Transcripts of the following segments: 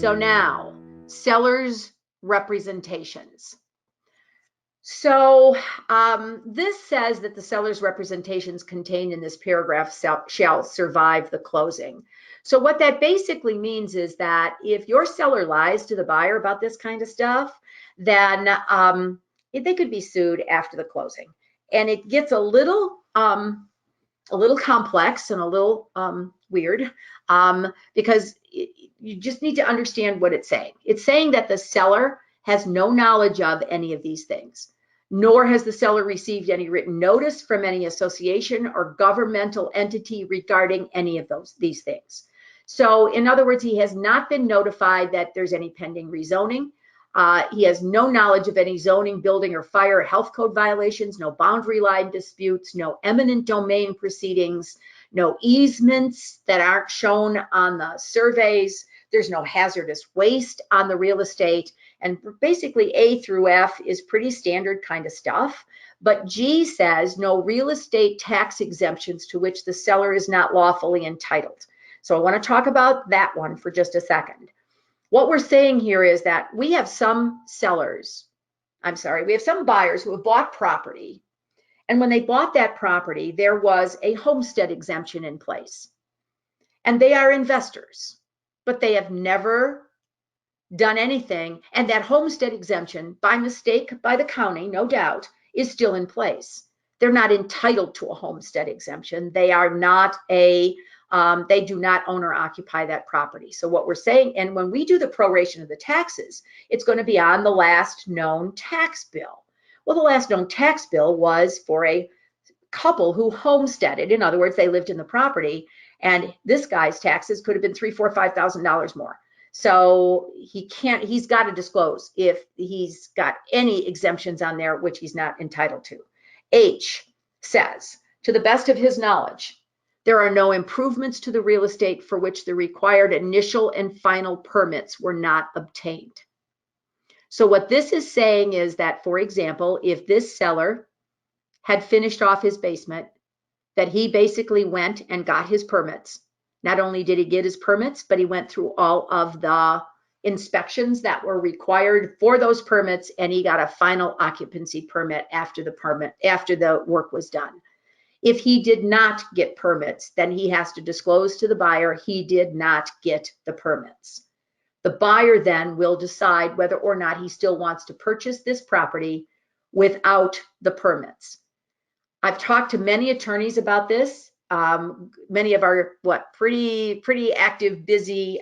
So now, seller's representations. So this says that the seller's representations contained in this paragraph shall survive the closing. So what that basically means is that if your seller lies to the buyer about this kind of stuff, then they could be sued after the closing. And it gets a little complex and a little weird because you just need to understand what it's saying. It's saying that the seller has no knowledge of any of these things, nor has the seller received any written notice from any association or governmental entity regarding any of these things. So in other words, he has not been notified that there's any pending rezoning. He has no knowledge of any zoning, building, or fire or health code violations, no boundary line disputes, no eminent domain proceedings, no easements that aren't shown on the surveys. There's no hazardous waste on the real estate. And basically A through F is pretty standard kind of stuff. But G says no real estate tax exemptions to which the seller is not lawfully entitled. So I want to talk about that one for just a second. What we're saying here is that we have some we have some buyers who have bought property. And when they bought that property, there was a homestead exemption in place. And they are investors, but they have never done anything. And that homestead exemption, by mistake by the county, no doubt, is still in place. They're not entitled to a homestead exemption. They are not they do not own or occupy that property. So what we're saying, and when we do the proration of the taxes, it's going to be on the last known tax bill. Well, the last known tax bill was for a couple who homesteaded. In other words, they lived in the property, and this guy's taxes could have been $3,000, $4,000, $5,000 more. So he's got to disclose if he's got any exemptions on there, which he's not entitled to. H says, to the best of his knowledge, there are no improvements to the real estate for which the required initial and final permits were not obtained. So what this is saying is that, for example, if this seller had finished off his basement, that he basically went and got his permits. Not only did he get his permits, but he went through all of the inspections that were required for those permits, and he got a final occupancy permit after the work was done. If he did not get permits, then he has to disclose to the buyer he did not get the permits. The buyer then will decide whether or not he still wants to purchase this property without the permits. I've talked to many attorneys about this. Many of our pretty active, busy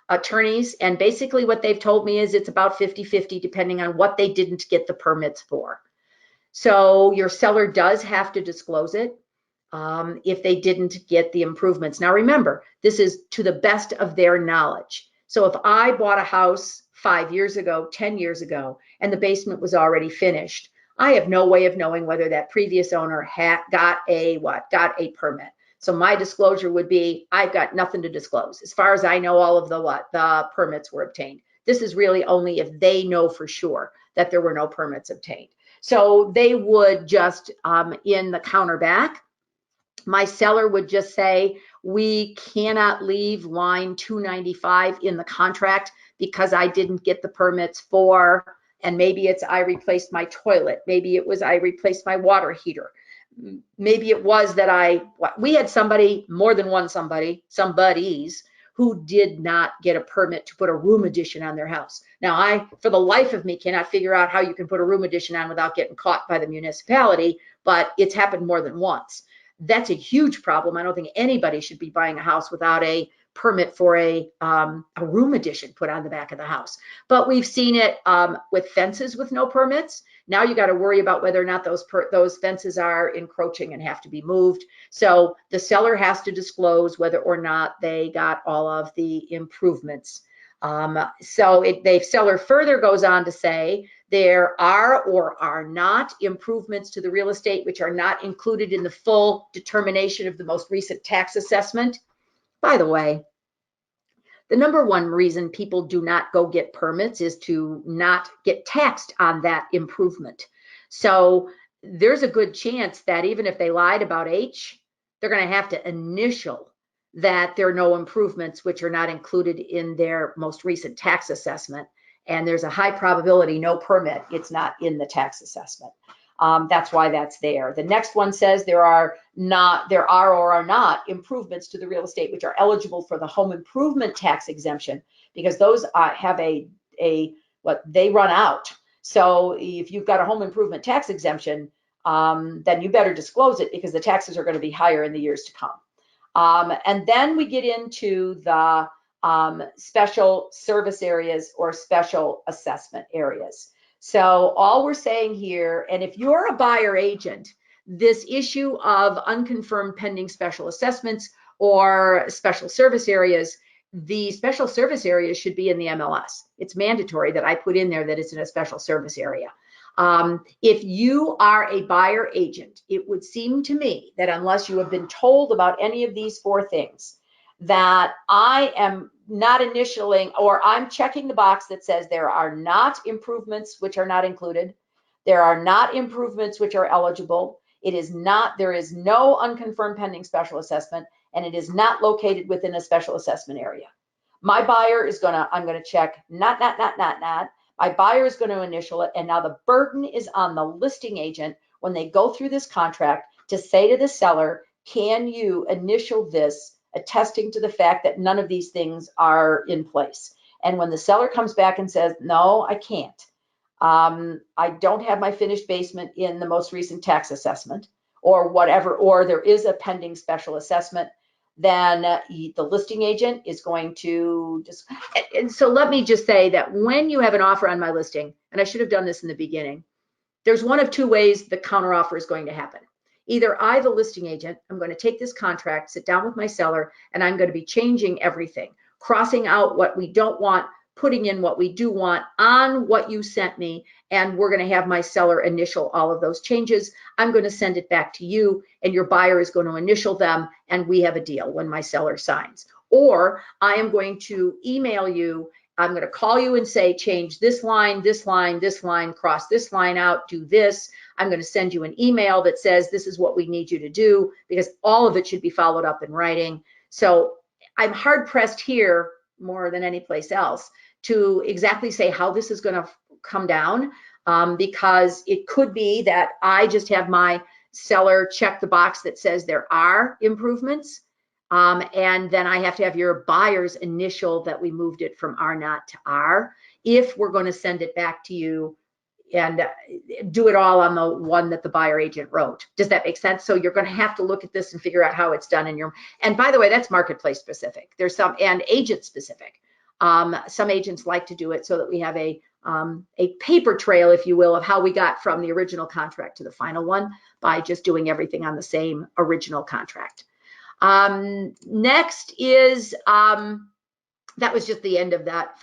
attorneys, and basically what they've told me is it's about 50-50 depending on what they didn't get the permits for. So your seller does have to disclose it if they didn't get the improvements. Now remember, this is to the best of their knowledge. So if I bought a house 5 years ago, 10 years ago, and the basement was already finished, I have no way of knowing whether that previous owner got a permit. So my disclosure would be, I've got nothing to disclose. As far as I know, all of the permits were obtained. This is really only if they know for sure that there were no permits obtained. So they would just, in the counter back, my seller would just say, we cannot leave line 295 in the contract because I didn't get the permits for, and maybe it's I replaced my toilet. Maybe it was I replaced my water heater. Maybe it was that we had somebody, more than one somebodies, who did not get a permit to put a room addition on their house. Now, I, for the life of me, cannot figure out how you can put a room addition on without getting caught by the municipality, but it's happened more than once. That's a huge problem. I don't think anybody should be buying a house without a permit for a room addition put on the back of the house. But we've seen it with fences with no permits. Now you got to worry about whether or not those fences are encroaching and have to be moved. So the seller has to disclose whether or not they got all of the improvements. The seller further goes on to say there are or are not improvements to the real estate which are not included in the full determination of the most recent tax assessment. By the way, the number one reason people do not go get permits is to not get taxed on that improvement. So there's a good chance that even if they lied about H, they're going to have to initial that there are no improvements which are not included in their most recent tax assessment. And there's a high probability no permit, it's not in the tax assessment. That's why that's there. The next one says there are or are not improvements to the real estate which are eligible for the home improvement tax exemption, because those have what they run out. So if you've got a home improvement tax exemption, then you better disclose it, because the taxes are going to be higher in the years to come. And then we get into the special service areas or special assessment areas. So all we're saying here, and if you're a buyer agent, this issue of unconfirmed pending special assessments or special service areas, the special service areas should be in the MLS. It's mandatory that I put in there that it's in a special service area. If you are a buyer agent, it would seem to me that unless you have been told about any of these four things, that I am not initialing, or I'm checking the box that says there are not improvements which are not included, there are not improvements which are eligible, there is no unconfirmed pending special assessment, and it is not located within a special assessment area. My buyer is I'm gonna check not. My buyer is going to initial it, and now the burden is on the listing agent when they go through this contract to say to the seller, can you initial this, attesting to the fact that none of these things are in place? And when the seller comes back and says, no, I can't, I don't have my finished basement in the most recent tax assessment or whatever, or there is a pending special assessment, then the listing agent is going to just, and so let me just say that when you have an offer on my listing, and I should have done this in the beginning, there's one of two ways the counteroffer is going to happen. Either I, the listing agent, I'm going to take this contract, sit down with my seller, and I'm going to be changing everything, crossing out what we don't want, putting in what we do want on what you sent me, and we're going to have my seller initial all of those changes. I'm going to send it back to you, and your buyer is going to initial them, and we have a deal when my seller signs. Or I am going to email you, I'm going to call you and say, change this line, this line, this line, cross this line out, do this. I'm going to send you an email that says this is what we need you to do, because all of it should be followed up in writing. So I'm hard pressed here more than any place else to exactly say how this is going to come down, because it could be that I just have my seller check the box that says there are improvements, and then I have to have your buyer's initial that we moved it from R not to R, if we're going to send it back to you and do it all on the one that the buyer agent wrote. Does that make sense? So you're going to have to look at this and figure out how it's done in your, and by the way, that's marketplace specific. There's some, and agent specific. Some agents like to do it so that we have a paper trail, if you will, of how we got from the original contract to the final one by just doing everything on the same original contract. Next is, that was just the end of that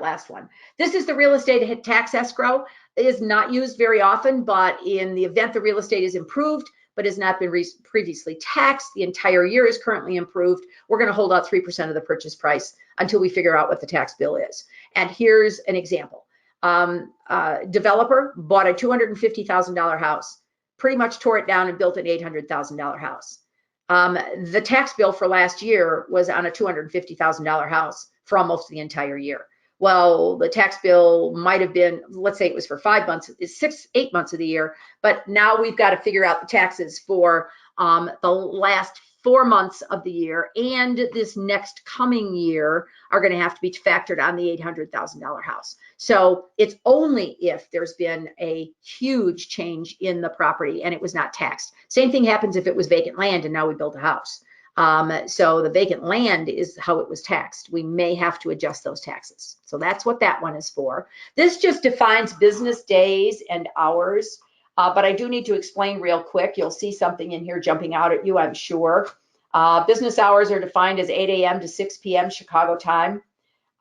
last one. This is the real estate tax escrow. It is not used very often, but in the event the real estate is improved but has not been previously taxed, the entire year is currently improved, we're going to hold out 3% of the purchase price until we figure out what the tax bill is. And here's an example. Developer bought a $250,000 house, pretty much tore it down and built an $800,000 house. The tax bill for last year was on a $250,000 house for almost the entire year. Well, the tax bill might have been, let's say it was for 5 months, it's 8 months of the year, but now we've got to figure out the taxes for the last 4 months of the year, and this next coming year are going to have to be factored on the $800,000 house. So it's only if there's been a huge change in the property and it was not taxed. Same thing happens if it was vacant land and now we built a house. So the vacant land is how it was taxed. We may have to adjust those taxes. So that's what that one is for. This just defines business days and hours. But I do need to explain real quick. You'll see something in here jumping out at you, I'm sure. Business hours are defined as 8 a.m. to 6 p.m. Chicago time.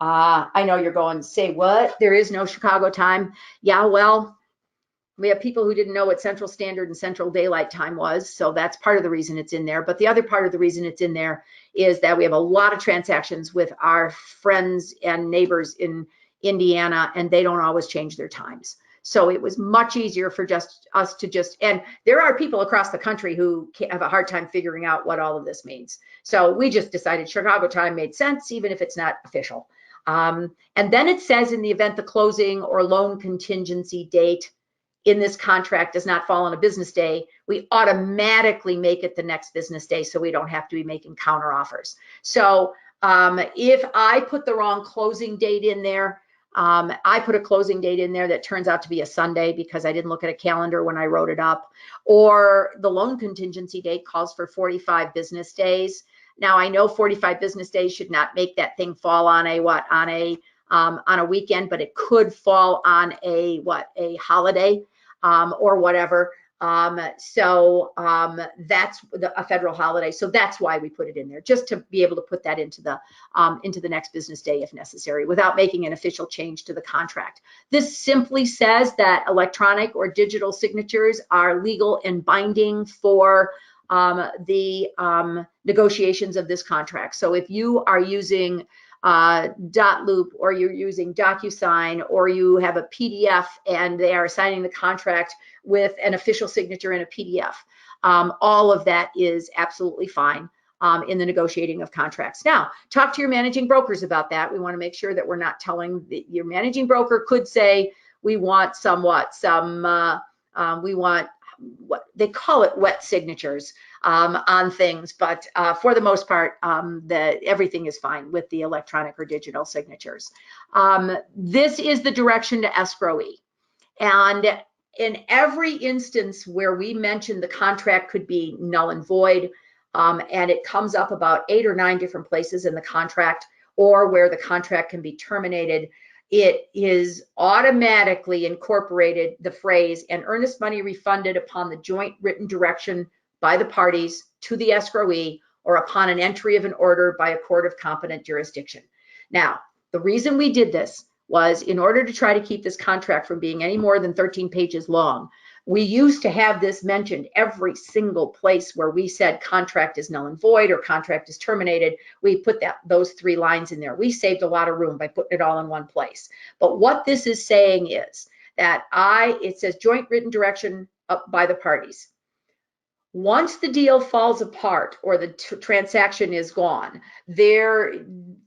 I know you're going to say, what? There is no Chicago time? Yeah, well, we have people who didn't know what Central Standard and Central Daylight Time was, so that's part of the reason it's in there. But the other part of the reason it's in there is that we have a lot of transactions with our friends and neighbors in Indiana, and they don't always change their times. So it was much easier for just us to just, and there are people across the country who have a hard time figuring out what all of this means. So we just decided Chicago time made sense, even if it's not official. And then it says, in the event the closing or loan contingency date in this contract does not fall on a business day, we automatically make it the next business day, so we don't have to be making counter offers. So if I put the wrong closing date in there, I put a closing date in there that turns out to be a Sunday because I didn't look at a calendar when I wrote it up, or the loan contingency date calls for 45 business days. Now, I know 45 business days should not make that thing fall on a what, on a weekend, but it could fall on a what, a holiday or whatever. So that's a federal holiday. So that's why we put it in there, just to be able to put that into the next business day if necessary, without making an official change to the contract. This simply says that electronic or digital signatures are legal and binding for the negotiations of this contract. So if you are using .loop, or you're using DocuSign, or you have a PDF and they are signing the contract with an official signature in a PDF, all of that is absolutely fine in the negotiating of contracts. Now, talk to your managing brokers about that. We want to make sure that we're not telling your managing broker could say, we want we want what they call it, wet signatures on things, but for the most part, everything is fine with the electronic or digital signatures. This is the direction to escrowee, and in every instance where we mention the contract could be null and void, and it comes up about 8 or 9 different places in the contract, or where the contract can be terminated, it is automatically incorporated the phrase, "and earnest money refunded upon the joint written direction by the parties to the escrowee, or upon an entry of an order by a court of competent jurisdiction." Now, the reason we did this was in order to try to keep this contract from being any more than 13 pages long. We used to have this mentioned every single place where we said contract is null and void or contract is terminated. We put those 3 lines in there. We saved a lot of room by putting it all in one place. But what this is saying is that it says joint written direction by the parties. Once the deal falls apart or the transaction is gone,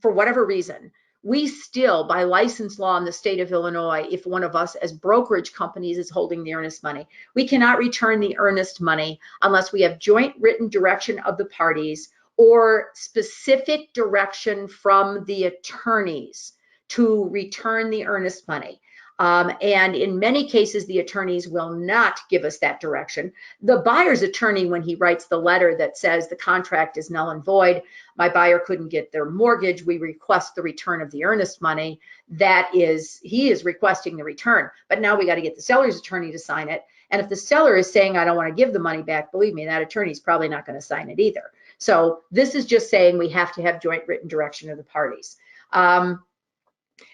for whatever reason, we still, by license law in the state of Illinois, if one of us as brokerage companies is holding the earnest money, we cannot return the earnest money unless we have joint written direction of the parties or specific direction from the attorneys to return the earnest money. And in many cases, the attorneys will not give us that direction. The buyer's attorney, when he writes the letter that says the contract is null and void, my buyer couldn't get their mortgage, we request the return of the earnest money, he is requesting the return. But now we got to get the seller's attorney to sign it. And if the seller is saying, I don't want to give the money back, believe me, that attorney is probably not going to sign it either. So this is just saying we have to have joint written direction of the parties.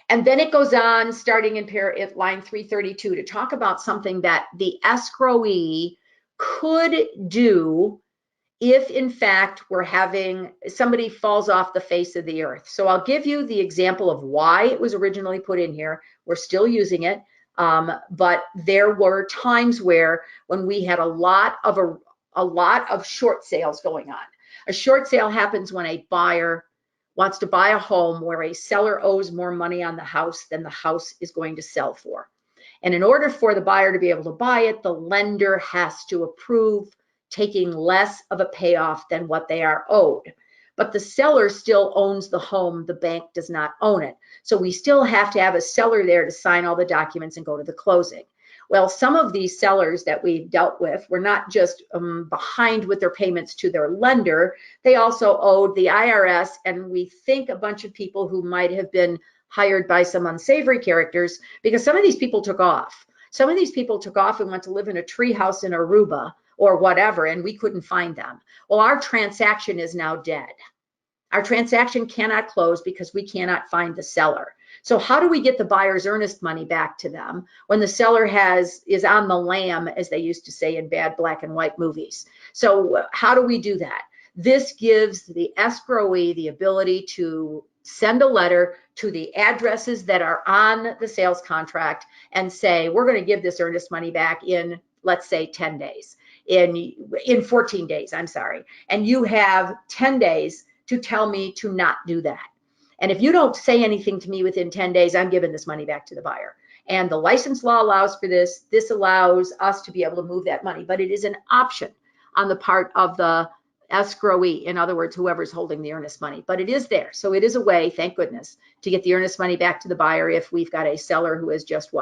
And then it goes on, starting in line 332, to talk about something that the escrowee could do if, in fact, we're having somebody falls off the face of the earth. So I'll give you the example of why it was originally put in here. We're still using it, but there were times when we had a lot of short sales going on. A short sale happens when a buyer wants to buy a home where a seller owes more money on the house than the house is going to sell for. And in order for the buyer to be able to buy it, the lender has to approve taking less of a payoff than what they are owed. But the seller still owns the home, the bank does not own it. So we still have to have a seller there to sign all the documents and go to the closing. Well, some of these sellers that we've dealt with were not just behind with their payments to their lender, they also owed the IRS, and we think a bunch of people who might have been hired by some unsavory characters, because some of these people took off. Some of these people took off and went to live in a treehouse in Aruba or whatever, and we couldn't find them. Well, our transaction is now dead. Our transaction cannot close because we cannot find the seller. So how do we get the buyer's earnest money back to them when the seller is on the lam, as they used to say in bad black and white movies? So how do we do that? This gives the escrowee the ability to send a letter to the addresses that are on the sales contract and say, we're going to give this earnest money back in, let's say, 10 days, in 14 days, I'm sorry. And you have 10 days to tell me to not do that. And if you don't say anything to me within 10 days, I'm giving this money back to the buyer. And the license law allows for this. This allows us to be able to move that money, but it is an option on the part of the escrowee, in other words, whoever's holding the earnest money, but it is there. So it is a way, thank goodness, to get the earnest money back to the buyer if we've got a seller who has just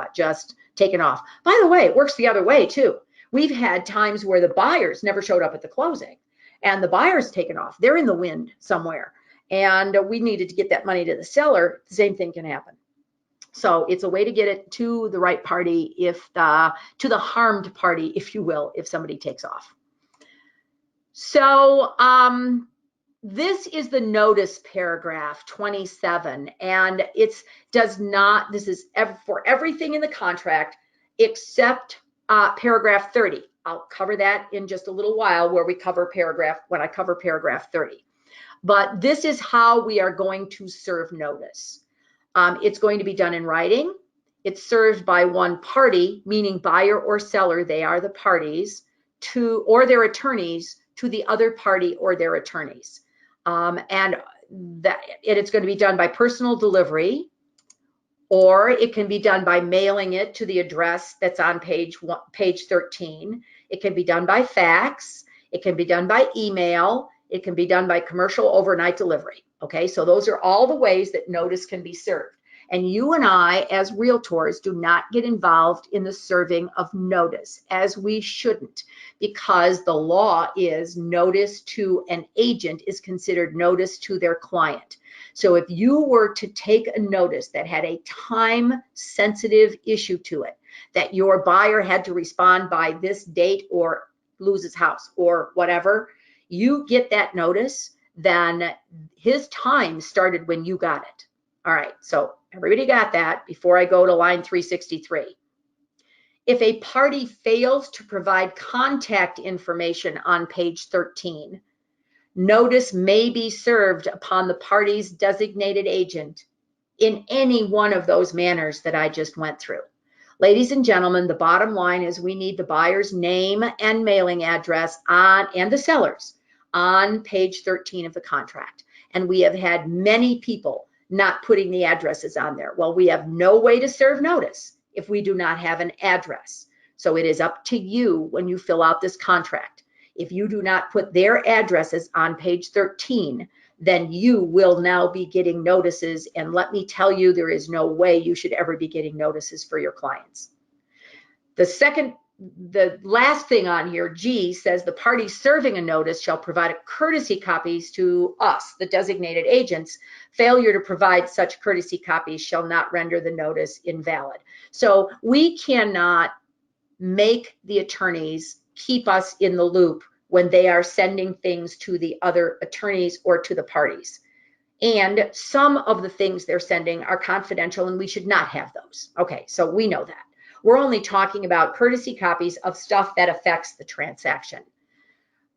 taken off. By the way, it works the other way too. We've had times where the buyers never showed up at the closing and the buyer's taken off. They're in the wind somewhere and we needed to get that money to the seller. The same thing can happen. So it's a way to get it to the right party, to the harmed party, if you will, if somebody takes off. So this is the notice paragraph 27, and this is for everything in the contract except paragraph 30. I'll cover that in just a little while when I cover paragraph 30. But this is how we are going to serve notice. It's going to be done in writing. It's served by one party, meaning buyer or seller, they are the parties, or their attorneys, to the other party or their attorneys. And it's going to be done by personal delivery, or it can be done by mailing it to the address that's on page 13. It can be done by fax. It can be done by email. It can be done by commercial overnight delivery. Okay, so those are all the ways that notice can be served. And you and I, as realtors, do not get involved in the serving of notice, as we shouldn't, because the law is notice to an agent is considered notice to their client. So if you were to take a notice that had a time-sensitive issue to it, that your buyer had to respond by this date or lose his house or whatever, you get that notice, then his time started when you got it. All right, so everybody got that before I go to line 363. If a party fails to provide contact information on page 13, notice may be served upon the party's designated agent in any one of those manners that I just went through. Ladies and gentlemen, the bottom line is we need the buyer's name and mailing address and the seller's on page 13 of the contract. And we have had many people not putting the addresses on there. Well, we have no way to serve notice if we do not have an address. So it is up to you when you fill out this contract. If you do not put their addresses on page 13, then you will now be getting notices. And let me tell you, there is no way you should ever be getting notices for your clients. The last thing on here, G, says the party serving a notice shall provide courtesy copies to us, the designated agents. Failure to provide such courtesy copies shall not render the notice invalid. So we cannot make the attorneys keep us in the loop when they are sending things to the other attorneys or to the parties. And some of the things they're sending are confidential and we should not have those. Okay, so we know that. We're only talking about courtesy copies of stuff that affects the transaction.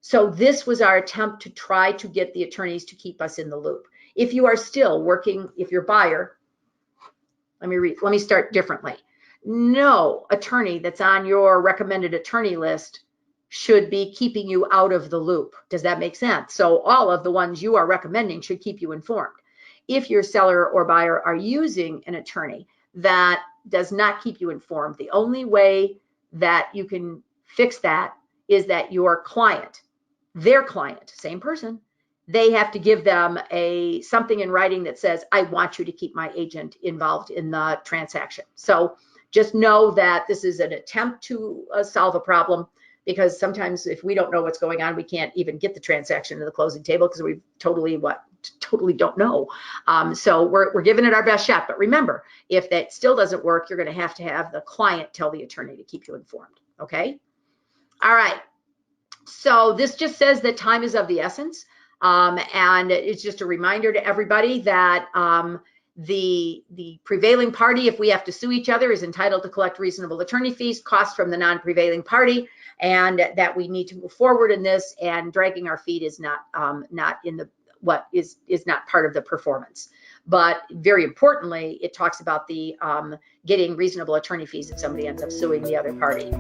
So this was our attempt to try to get the attorneys to keep us in the loop. If you are still working, if you're buyer, let me start differently. No attorney that's on your recommended attorney list should be keeping you out of the loop. Does that make sense? So all of the ones you are recommending should keep you informed. If your seller or buyer are using an attorney that does not keep you informed, the only way that you can fix that is that your client, their client, same person, they have to give them something in writing that says, I want you to keep my agent involved in the transaction. So just know that this is an attempt to solve a problem, because sometimes if we don't know what's going on, we can't even get the transaction to the closing table because we totally don't know. So we're giving it our best shot. But remember, if that still doesn't work, you're going to have the client tell the attorney to keep you informed. Okay. All right. So this just says that time is of the essence. And it's just a reminder to everybody that the prevailing party, if we have to sue each other, is entitled to collect reasonable attorney fees, costs from the non-prevailing party, and that we need to move forward in this, and dragging our feet is not in the what is not part of the performance. But very importantly, it talks about the getting reasonable attorney fees if somebody ends up suing the other party.